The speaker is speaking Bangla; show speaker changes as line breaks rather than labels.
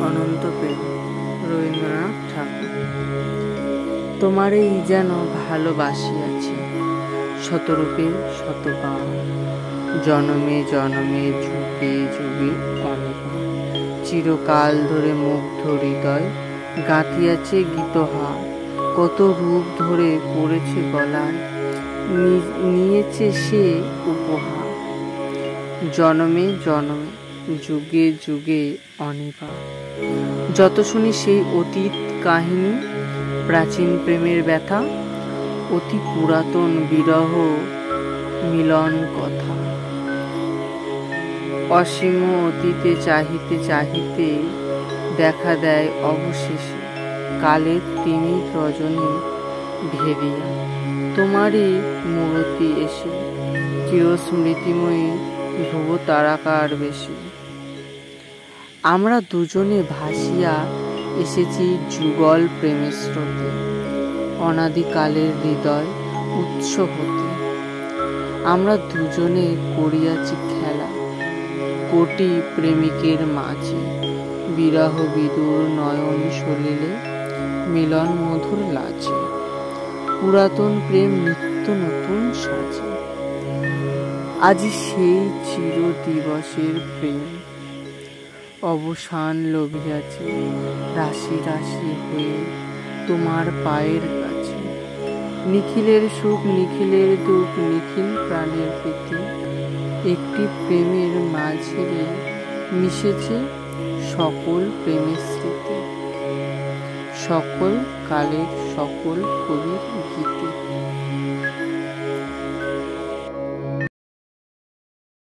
অনন্ত প্রেম, রবীন্দ্রনাথ ঠাকুর। তোমারেই যেন ভালোবাসিয়াছি, শতরূপে শতবার, জনমে জনমে যুগে যুগে অনেকবার। চিরকাল ধরে মুগ্ধ হৃদয় গাঁথিয়াছে গীতহার, কত রূপ ধরে পড়েছে গলায়, নিয়েছে সে উপহার। জনমে জনমে যুগে যুগে অনিবার। যত শুনি সেই অতীত কাহিনী, প্রাচীন প্রেমের ব্যথা, অতি পুরাতন বিরহ মিলন কথা। অসীম অতীতে চাহিতে চাহিতে দেখা দেয় অবশেষে কালের তিমির রজনী ভেদিয়া, তোমারই মূরতি এসে চিরস্মৃতিময়ী ধ্রুব তারাকার বেশে। আমরা দুজনে ভাসিয়া এসেছি যুগল প্রেমের স্রোতে, অনাদিকালের হৃদয় উৎস হতে। আমরা দুজনে করিয়াছি খেলা কোটি প্রেমিকের মাঝে, বিরহ বিদুর নয়ন সলিলে মিলন মধুর লাজে, পুরাতন প্রেম নিত্য নতুন সাজে। আজি সেই চির দিবসের প্রেম অবসান লভিয়াছে, রাশি রাশি হয়ে তোমার পায়ের কাছে। নিখিলের সুখ নিখিলের দুঃখ নিখিল প্রাণের প্রীতি, একটি প্রেমের মাঝে মিশেছে সকল প্রেমের স্মৃতি, সকল কালের সকল কবির গীতি।